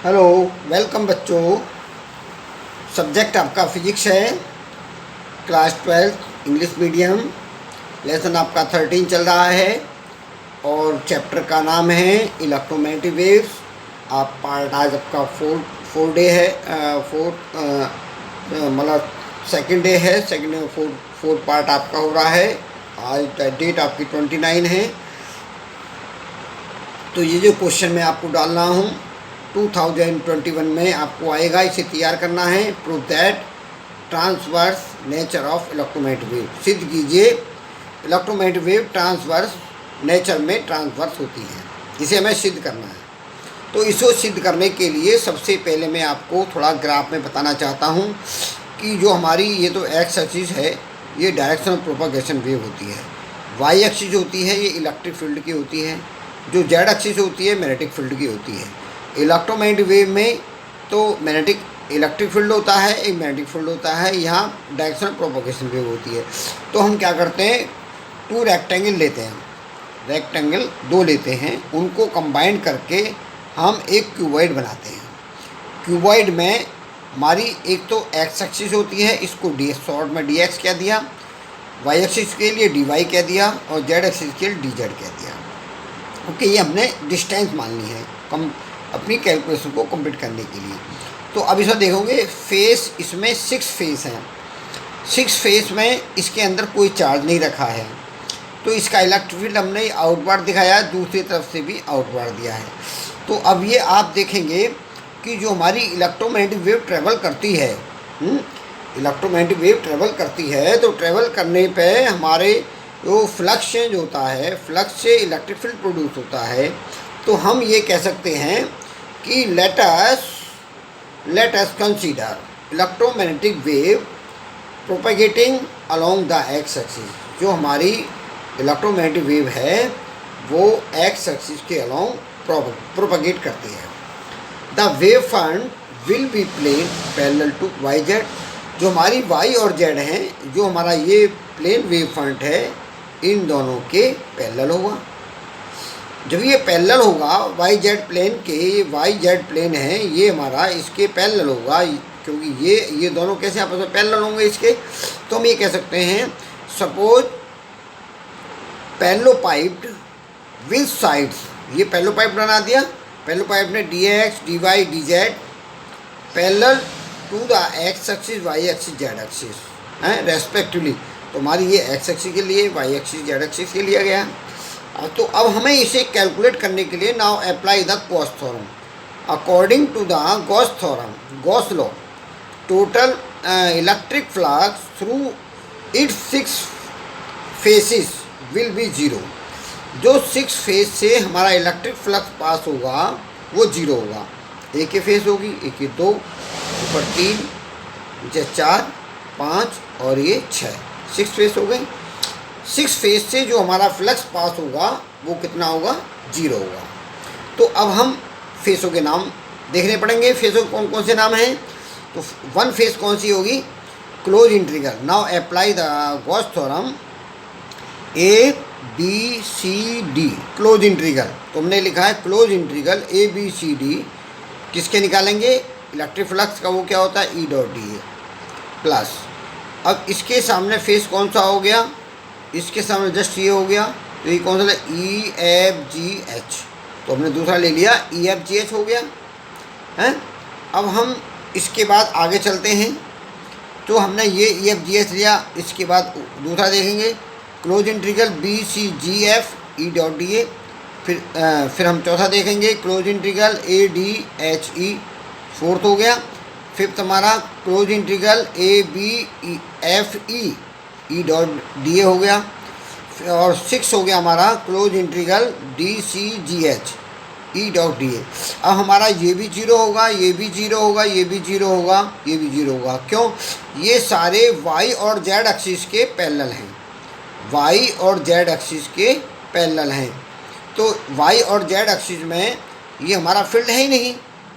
Hello, welcome बच्चों। Subject आपका physics है, क्लास 12 इंग्लिश मीडियम। लेसन आपका 13 चल रहा है और चैप्टर का नाम है इलेक्ट्रोमैग्नेटिक वेव्स। आप पार्ट आज आपका फोर डे है, मतलब सेकंड डे है। सेकंड फोर्थ पार्ट आपका हो रहा है। आज डेट आपकी 29 है। तो ये जो क्वेश्चन मैं आपको डाल रहा हूँ 2021 में आपको आएगा, इसे तैयार करना है। Prove that transverse nature of electromagnetic wave. सिद्ध कीजिए इलेक्ट्रोमैग्नेटिक वेव ट्रांसवर्स नेचर में ट्रांसवर्स होती है, इसे हमें सिद्ध करना है। तो इसको सिद्ध करने के लिए सबसे पहले मैं आपको थोड़ा ग्राफ में बताना चाहता हूँ कि जो हमारी ये तो एक्स एक्सिस है, ये डायरेक्शन ऑफ प्रोपागेशन वेव होती है। वाई एक्सिस होती है, ये इलेक्ट्रिक फील्ड की होती है। जो जेड एक्सिस होती है, मैग्नेटिक फील्ड की होती है। इलेक्ट्रोमैग्नेटिक वेव में तो मैग्नेटिक इलेक्ट्रिक फील्ड होता है, एक मैग्नेटिक फील्ड होता है। यहाँ डायरेक्शन ऑफ प्रोपागेशन वेव होती है। तो हम क्या करते हैं, टू रेक्टेंगल लेते हैं, रेक्टेंगल दो लेते हैं, उनको कंबाइन करके हम एक क्यूबॉइड बनाते हैं। क्यूबॉइड में हमारी एक तो एक्स एक्सिस होती है, इसको डी शॉर्ट में डी एक्स कह दिया, वाई एक्सिस के लिए डी वाई कह दिया और जेड एक्सिस के लिए डी जेड कह दिया। ओके, ये हमने डिस्टेंस मान ली है अपनी कैलकुलेशन को कंप्लीट करने के लिए। तो अब इसमें देखोगे फेस, इसमें 6 फेस हैं। 6 फेस में इसके अंदर कोई चार्ज नहीं रखा है, तो इसका इलेक्ट्रिक फील्ड हमने आउटवर्ड दिखाया है, दूसरी तरफ से भी आउटवर्ड दिया है। तो अब ये आप देखेंगे कि जो हमारी इलेक्ट्रोमैग्नेटिक वेव ट्रेवल करती है, इलेक्ट्रोमैग्नेटिक वेव ट्रेवल करती है, तो ट्रेवल करने पे हमारे जो फ्लक्स चेंज होता है, फ्लक्स से इलेक्ट्रिक फील्ड प्रोड्यूस होता है। तो हम ये कह सकते हैं कि let us consider electromagnetic wave propagating along the X axis. जो हमारी इलेक्ट्रोमैग्नेटिक वेव है वो एक्स एक्सिस के अलोंग प्रोपेगेट करती है। The wave front will be plane parallel to Y Z. जो हमारी वाई और जेड हैं, जो हमारा ये प्लेन वेव फ्रंट है, इन दोनों के पैरेलल होगा। जब ये पैरेलल होगा वाई जेड प्लेन के, वाई जेड प्लेन है ये हमारा, इसके पैरेलल होगा, क्योंकि ये दोनों कैसे आपस में पैरेलल होंगे इसके। तो हम ये कह सकते हैं, सपोज पैरेललोपाइप्ड विद साइड्स, ये पैरेललोपाइप बना दिया। पैरेललोपाइप ने D X D Y D Z parallel to the X axis Y axis Z axis हैं रेस्पेक्टिवली। तो हमारी ये एक्स एक्सिस के लिए, वाई एक्सिस जेड एक्सिस के लिया गया। तो अब हमें इसे कैलकुलेट करने के लिए now apply the Gauss theorem. According to the Gauss theorem, Gauss law, total electric flux through its 6 faces will be 0। जो 6 फेस से हमारा इलेक्ट्रिक फ्लक्स पास होगा वो 0 होगा। एक ही फेस होगी, एक ही 2, ऊपर 3, नीचे 4, 5 और ये 6 फेस हो गए। 6 फेस से जो हमारा फ्लक्स पास होगा वो कितना होगा, 0 होगा। तो अब हम फेसों के नाम देखने पड़ेंगे। फेसों कौन कौन से नाम हैं, तो वन फेस कौन सी होगी, close integral. Now apply the Gauss theorem, A B C D close integral. तो हमने लिखा है close integral A B C D, किसके निकालेंगे, इलेक्ट्रिक फ्लक्स का, वो क्या होता है, E dot D A plus. अब इसके सामने फेस कौन सा हो गया, इसके सामने जस्ट ये हो गया, तो ये कौन सा, ई एफ जी एच। तो हमने दूसरा ले लिया, ई एफ जी एच हो गया है। अब हम इसके बाद आगे चलते हैं। तो हमने ये ई एफ जी एच लिया, इसके बाद दूसरा देखेंगे close integral B C G F E dot D A. फिर हम चौथा देखेंगे close integral A D H E, fourth हो गया। फिफ्थ हमारा close integral A B F E dot D A हो गया। और 6 हो गया हमारा close integral D C G H E dot D A. अब हमारा ये भी 0 होगा, ये भी 0 होगा, ये भी 0 होगा, ये भी 0 होगा। क्यों, ये सारे वाई और जेड एक्सिस के पैरेलल हैं, वाई और जेड एक्सिस के पैरेलल हैं। तो वाई और जेड एक्सिस में ये हमारा फील्ड है ही नहीं,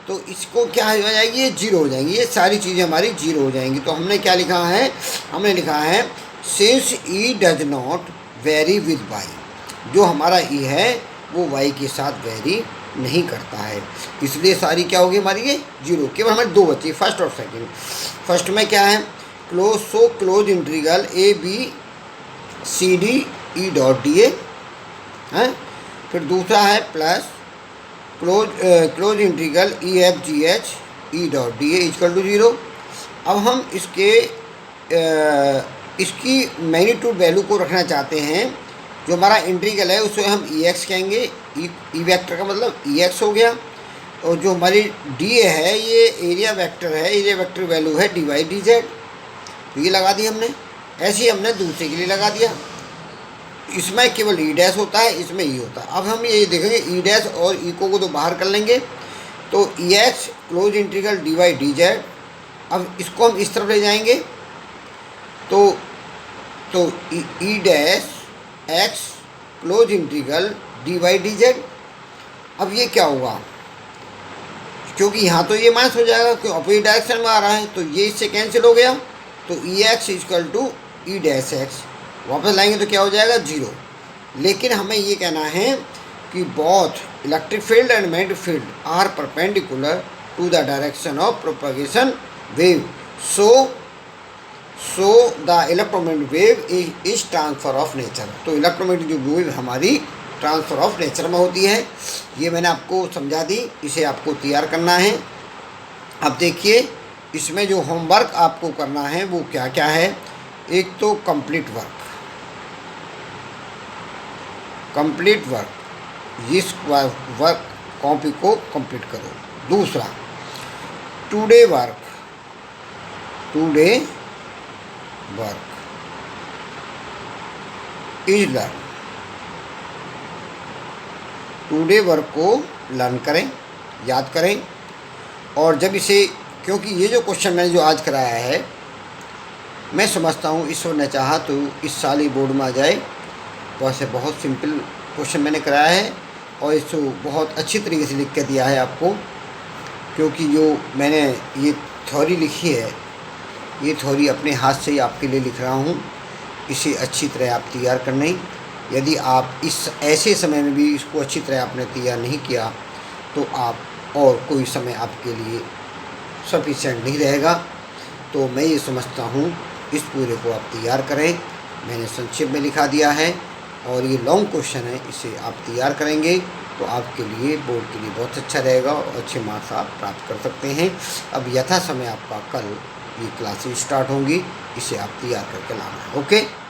तो इसको क्या हो जाएगी, ये 0 हो जाएंगी, ये सारी चीज़ें हमारी 0 हो जाएंगी। तो हमने क्या लिखा है, हमने लिखा है since E does not vary with Y. जो हमारा ई है वो वाई के साथ वेरी नहीं करता है, इसलिए सारी क्या होगी हमारी ये जीरो। केवल हमें दो बची, फर्स्ट और सेकंड। फर्स्ट में क्या है, close integral A B C D E dot D A है। फिर दूसरा है plus close integral E F G H E dot D A equal to zero. अब हम इसकी मैग्नीट्यूड वैल्यू को रखना चाहते हैं, जो हमारा इंटीग्रल है उसे हम ई एक्स कहेंगे, ई वेक्टर का मतलब ई एक्स हो गया। और जो हमारी डी ए है ये एरिया वेक्टर है, एरिया वेक्टर वैल्यू है डी वाई डी जेड, तो ये लगा दी हमने। ऐसे ही हमने दूसरे के लिए लगा दिया, इसमें केवल ई डैश होता है, इसमें ई होता है। अब हम ये देखेंगे ई डैश और ई को तो बाहर कर लेंगे, तो E X close integral D Y D Z. अब इसको हम इस तरफ ले जाएंगे, तो E dash X close integral D Y D Z. अब ये क्या होगा, क्योंकि यहाँ तो ये माइनस हो जाएगा क्योंकि अपोजिट डायरेक्शन में आ रहा है, तो ये इससे कैंसिल हो गया। तो E X equal to E dash X वापस लाएंगे तो क्या हो जाएगा, जीरो। लेकिन हमें ये कहना है कि both electric field and magnetic field are perpendicular to the direction of propagation wave, so the electromagnetic wave is transfer of nature. तो इलेक्ट्रोमैग्नेटिक वेव हमारी ट्रांसफ़र ऑफ नेचर में होती है। ये मैंने आपको समझा दी, इसे आपको तैयार करना है। अब देखिए इसमें जो होमवर्क आपको करना है वो क्या क्या है। एक तो कंप्लीट वर्क, इस वर्क कॉपी को कंप्लीट करो। दूसरा today work is learn, today work को लर्न करें, याद करें। और जब इसे, क्योंकि ये जो क्वेश्चन मैंने जो आज कराया है, मैं समझता हूँ ईश्वर ने चाहा तो इस साल ही बोर्ड में आ जाए। वैसे बहुत सिंपल क्वेश्चन मैंने कराया है और इसको बहुत अच्छी तरीके से लिख के दिया है आपको, क्योंकि जो मैंने ये थ्योरी लिखी है, ये थ्योरी अपने हाथ से ही आपके लिए लिख रहा हूँ। इसे अच्छी तरह आप तैयार करने, यदि आप इस ऐसे समय में भी इसको अच्छी तरह आपने तैयार नहीं किया तो आप और कोई समय आपके लिए सफिशिएंट नहीं रहेगा। तो मैं ये समझता हूँ इस पूरे को आप तैयार करें। मैंने संक्षेप में लिखा दिया है और ये लॉन्ग क्वेश्चन है, इसे आप तैयार करेंगे तो आपके लिए बोर्ड के लिए बहुत अच्छा रहेगा और अच्छे मार्क्स आप प्राप्त कर सकते हैं। अब यथा समय आपका कल ये क्लासेस स्टार्ट होंगी, इसे आप तैयार करके लाना है। ओके।